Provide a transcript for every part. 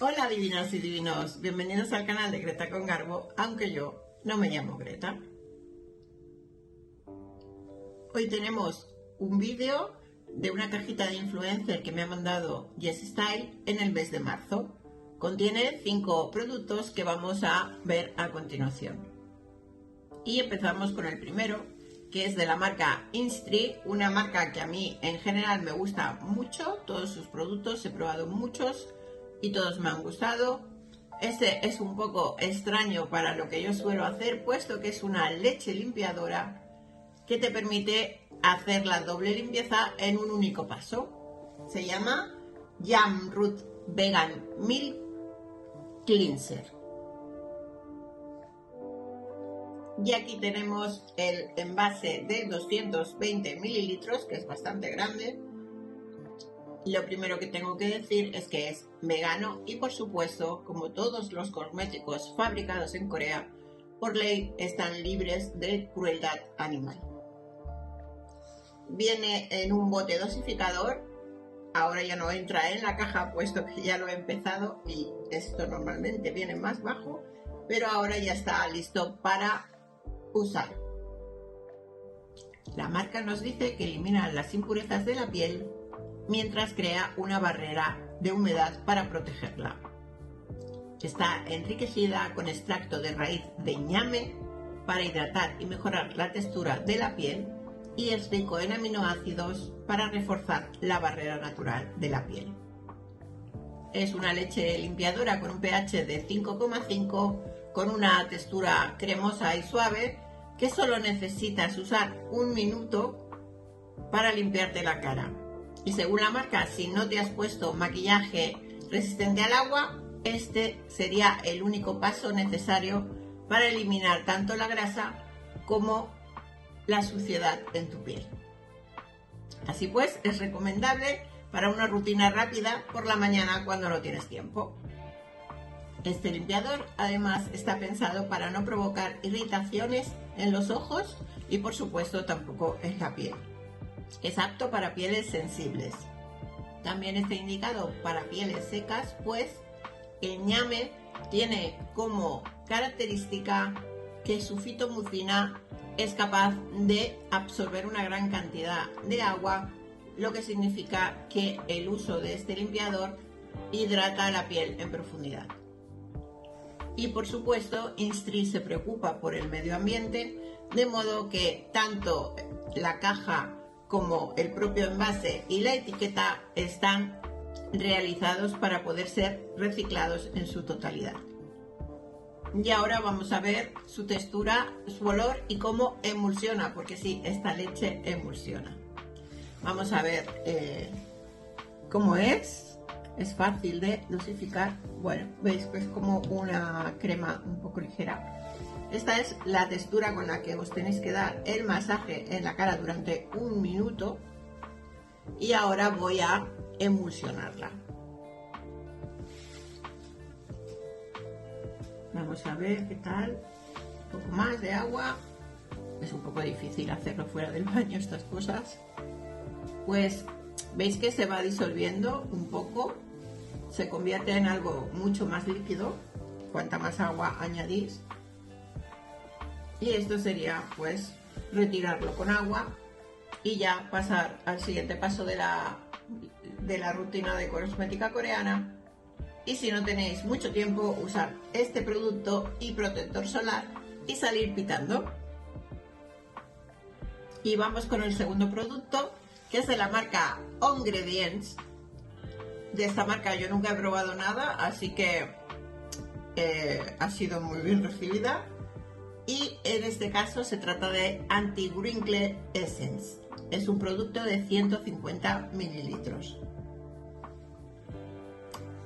Hola divinas y divinos, bienvenidos al canal de Greta con Garbo, aunque yo no me llamo Greta. Hoy tenemos un vídeo de una cajita de influencer que me ha mandado Jess Style en el mes de marzo. Contiene 5 productos que vamos a ver a continuación. Y empezamos con el primero, que es de la marca Instri, una marca que a mí en general me gusta mucho. Todos sus productos, he probado muchos y todos me han gustado. Este es un poco extraño para lo que yo suelo hacer, puesto que es una leche limpiadora que te permite hacer la doble limpieza en un único paso. Se llama Yam Root Vegan Milk Cleanser. Y aquí tenemos el envase de 220 mililitros, que es bastante grande. Lo primero que tengo que decir es que es vegano y, por supuesto, como todos los cosméticos fabricados en Corea, por ley están libres de crueldad animal. Viene en un bote dosificador. Ahora ya no entra en la caja, puesto que ya lo he empezado y esto normalmente viene más bajo, pero ahora ya está listo para usar. La marca nos dice que elimina las impurezas de la piel mientras crea una barrera de humedad para protegerla. Está enriquecida con extracto de raíz de ñame para hidratar y mejorar la textura de la piel, y es rico en aminoácidos para reforzar la barrera natural de la piel. Es una leche limpiadora con un pH de 5,5, con una textura cremosa y suave, que solo necesitas usar un minuto para limpiarte la cara. Y según la marca, si no te has puesto maquillaje resistente al agua, este sería el único paso necesario para eliminar tanto la grasa como la suciedad en tu piel. Así pues, es recomendable para una rutina rápida por la mañana cuando no tienes tiempo. Este limpiador además está pensado para no provocar irritaciones en los ojos y, por supuesto, tampoco en la piel. Es apto para pieles sensibles. También está indicado para pieles secas, pues el ñame tiene como característica que su fitomucina es capaz de absorber una gran cantidad de agua, lo que significa que el uso de este limpiador hidrata la piel en profundidad. Y por supuesto, Instri se preocupa por el medio ambiente, de modo que tanto la caja como el propio envase y la etiqueta están realizados para poder ser reciclados en su totalidad. Y ahora vamos a ver su textura, su olor y cómo emulsiona, porque sí, esta leche emulsiona. Vamos a ver cómo es. Es fácil de dosificar. Bueno, veis que es como una crema un poco ligera. Esta es la textura con la que os tenéis que dar el masaje en la cara durante un minuto. Y ahora voy a emulsionarla. Vamos a ver qué tal. Un poco más de agua. Es un poco difícil hacerlo fuera del baño, estas cosas. Pues veis que se va disolviendo un poco. Se convierte en algo mucho más líquido cuanta más agua añadís. Y esto sería pues retirarlo con agua y ya pasar al siguiente paso de la rutina de cosmética coreana. Y si no tenéis mucho tiempo, usar este producto y protector solar y salir pitando. Y vamos con el segundo producto, que es de la marca Ingredients. De esta marca yo nunca he probado nada, así que ha sido muy bien recibida. Y en este caso se trata de Anti-Wrinkle Essence. Es un producto de 150 mililitros.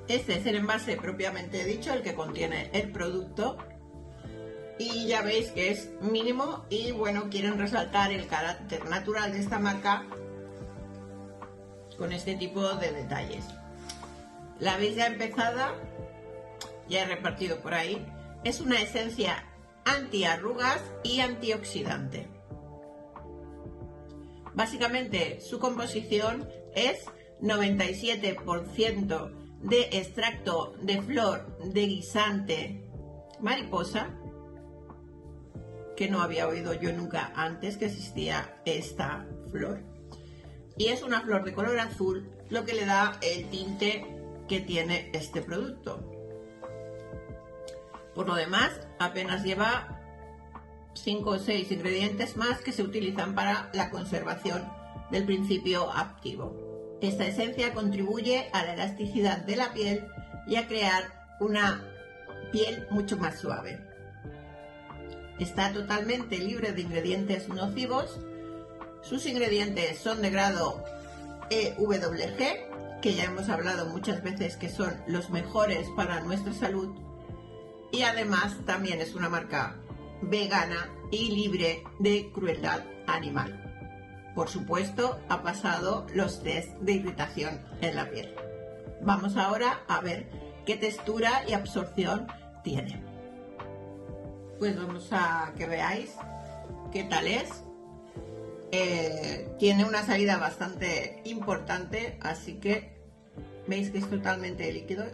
Este es el envase propiamente dicho, el que contiene el producto. Y ya veis que es mínimo y bueno, quieren resaltar el carácter natural de esta marca con este tipo de detalles. La veis ya empezada, ya he repartido por ahí. Es una esencia antiarrugas y antioxidante. Básicamente su composición es 97% de extracto de flor de guisante mariposa, que no había oído yo nunca antes que existía esta flor. Y es una flor de color azul, lo que le da el tinte que tiene este producto. Por lo demás, apenas lleva 5 o 6 ingredientes más que se utilizan para la conservación del principio activo. Esta esencia contribuye a la elasticidad de la piel y a crear una piel mucho más suave. Está totalmente libre de ingredientes nocivos. Sus ingredientes son de grado EWG, que ya hemos hablado muchas veces que son los mejores para nuestra salud, y además también es una marca vegana y libre de crueldad animal. Por supuesto, ha pasado los test de irritación en la piel. Vamos ahora a ver qué textura y absorción tiene. Pues vamos a que veáis qué tal es. Tiene una salida bastante importante, así que veis que es totalmente líquido,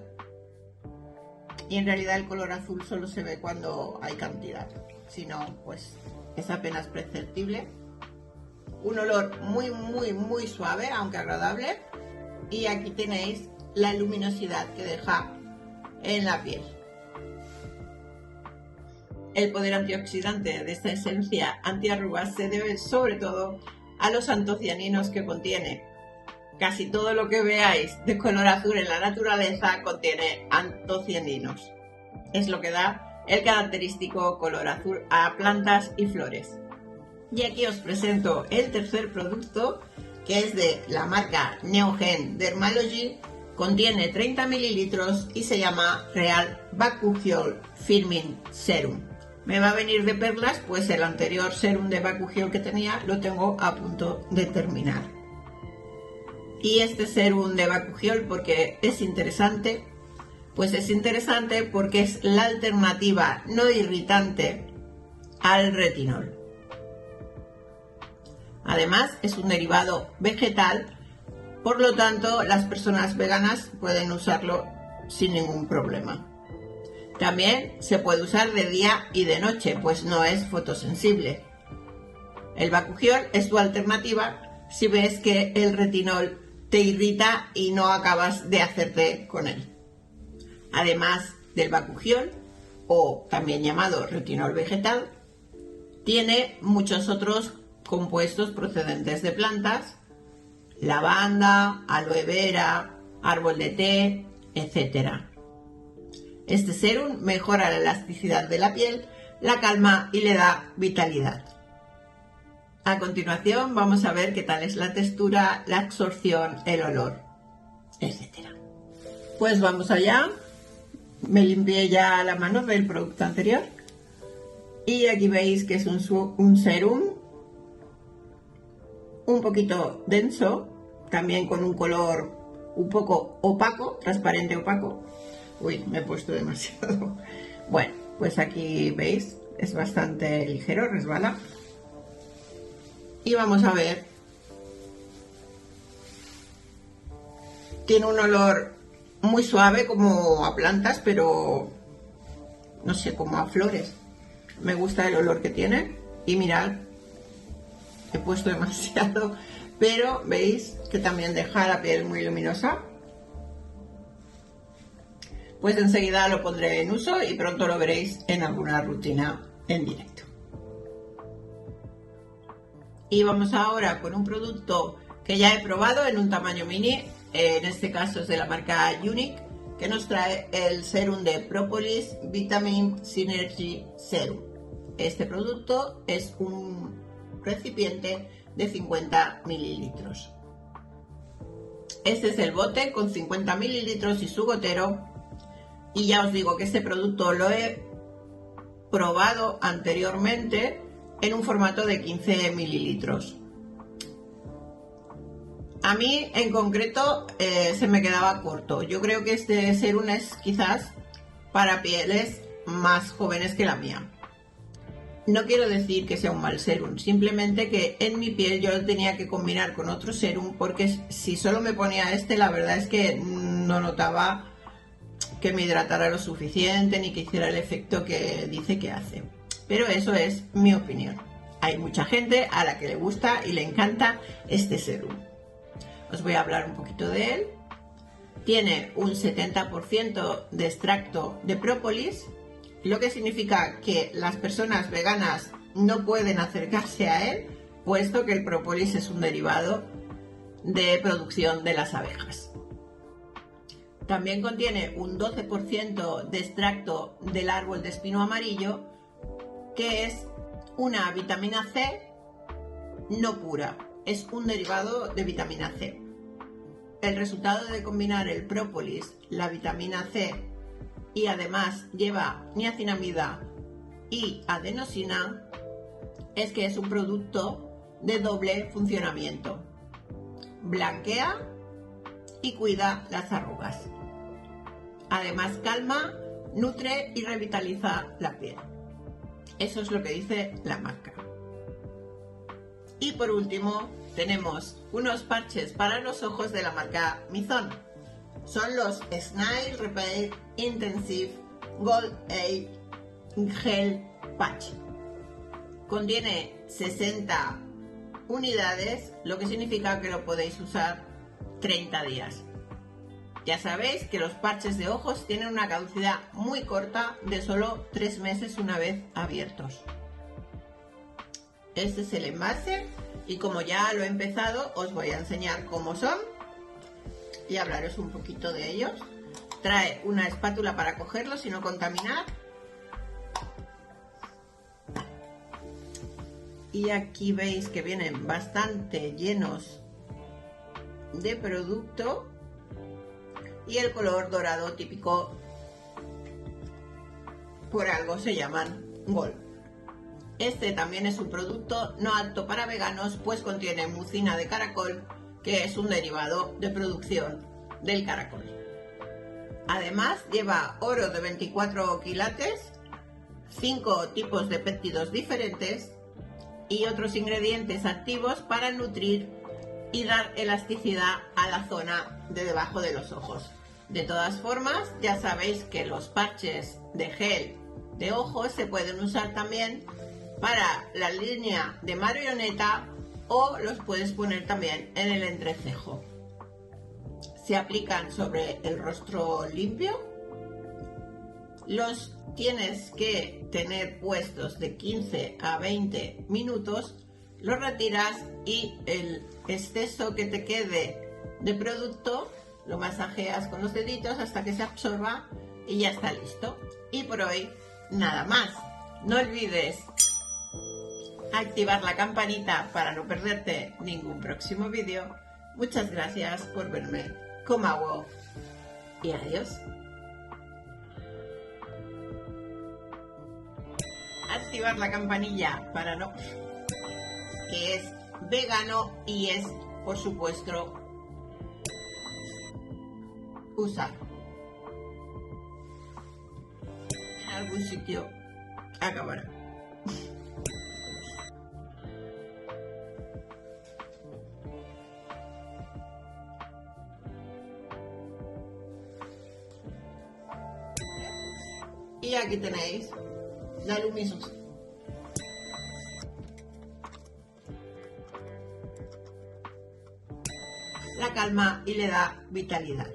y en realidad el color azul solo se ve cuando hay cantidad, si no pues es apenas perceptible. Un olor muy suave, aunque agradable, y aquí tenéis la luminosidad que deja en la piel. El poder antioxidante de esta esencia antiarrugas se debe sobre todo a los antocianinos que contiene. Casi todo lo que veáis de color azul en la naturaleza contiene antocianinos. Es lo que da el característico color azul a plantas y flores. Y aquí os presento el tercer producto, que es de la marca Neogen Dermalogy. Contiene 30 mililitros y se llama Real Bakuchiol Firming Serum. Me va a venir de perlas, pues el anterior serum de Bakuchiol que tenía lo tengo a punto de terminar. Y este serum de Bakuchiol, porque es interesante, pues es interesante porque es la alternativa no irritante al retinol. Además, es un derivado vegetal, por lo tanto, las personas veganas pueden usarlo sin ningún problema. También se puede usar de día y de noche, pues no es fotosensible. El Bakuchiol es tu alternativa si ves que el retinol te irrita y no acabas de hacerte con él. Además del Bakuchiol, o también llamado retinol vegetal, tiene muchos otros compuestos procedentes de plantas: lavanda, aloe vera, árbol de té, etc. Este serum mejora la elasticidad de la piel, la calma y le da vitalidad. A continuación vamos a ver qué tal es la textura, la absorción, el olor, etc. Pues vamos allá. Me limpié ya la mano del producto anterior y aquí veis que es un serum un poquito denso, también con un color un poco opaco, transparente opaco. Uy, me he puesto demasiado. Bueno, pues aquí veis, es bastante ligero, resbala. Y vamos a ver. Tiene un olor muy suave, como a plantas, pero no sé, como a flores. Me gusta el olor que tiene. Y mirad, he puesto demasiado, pero veis que también deja la piel muy luminosa. Pues enseguida lo pondré en uso y pronto lo veréis en alguna rutina en directo. Y vamos ahora con un producto que ya he probado en un tamaño mini, en este caso es de la marca Unique, que nos trae el serum de Propolis Vitamin Synergy Serum. Este producto es un recipiente de 50 mililitros. Este es el bote con 50 mililitros y su gotero. Y ya os digo que este producto lo he probado anteriormente en un formato de 15 mililitros. A mí en concreto se me quedaba corto. Yo creo que este serum es quizás para pieles más jóvenes que la mía. No quiero decir que sea un mal serum, simplemente que en mi piel yo lo tenía que combinar con otro serum, porque si solo me ponía este, la verdad es que no notaba que me hidratara lo suficiente ni que hiciera el efecto que dice que hace. Pero eso es mi opinión. Hay mucha gente a la que le gusta y le encanta este serum. Os voy a hablar un poquito de él. Tiene un 70% de extracto de própolis, lo que significa que las personas veganas no pueden acercarse a él, puesto que el própolis es un derivado de producción de las abejas. También contiene un 12% de extracto del árbol de espino amarillo, que es una vitamina C no pura, es un derivado de vitamina C. El resultado de combinar el própolis, la vitamina C y además lleva niacinamida y adenosina es que es un producto de doble funcionamiento. Blanquea y cuida las arrugas. Además calma, nutre y revitaliza la piel. Eso es lo que dice la marca. Y por último tenemos unos parches para los ojos de la marca Mizon. Son los Smile Repair Intensive Gold A Gel Patch. Contiene 60 unidades, lo que significa que lo podéis usar 30 días. Ya sabéis que los parches de ojos tienen una caducidad muy corta de solo 3 meses una vez abiertos. Este es el envase y como ya lo he empezado os voy a enseñar cómo son y hablaros un poquito de ellos. Trae una espátula para cogerlos y no contaminar. Y aquí veis que vienen bastante llenos de producto y el color dorado típico, por algo se llaman Gold. Este también es un producto no apto para veganos, pues contiene mucina de caracol, que es un derivado de producción del caracol. Además lleva oro de 24 quilates, 5 tipos de péptidos diferentes y otros ingredientes activos para nutrir y dar elasticidad a la zona de debajo de los ojos. De todas formas, ya sabéis que los parches de gel de ojos se pueden usar también para la línea de marioneta o los puedes poner también en el entrecejo. Se aplican sobre el rostro limpio. Los tienes que tener puestos de 15 a 20 minutos, los retiras y el exceso que te quede de producto lo masajeas con los deditos hasta que se absorba y ya está listo. Y por hoy nada más. No olvides activar la campanita para no perderte ningún próximo vídeo. Muchas gracias por verme. Comawo y adiós. Activar la campanilla para no, que es vegano y es, por supuesto, usar en algún sitio acabará. Y aquí tenéis la Lumisus. La calma y le da vitalidad.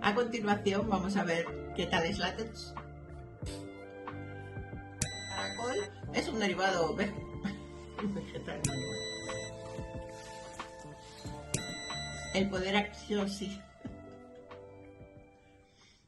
A continuación vamos a ver qué tal es la tos. Caracol es un derivado vegetal. El poder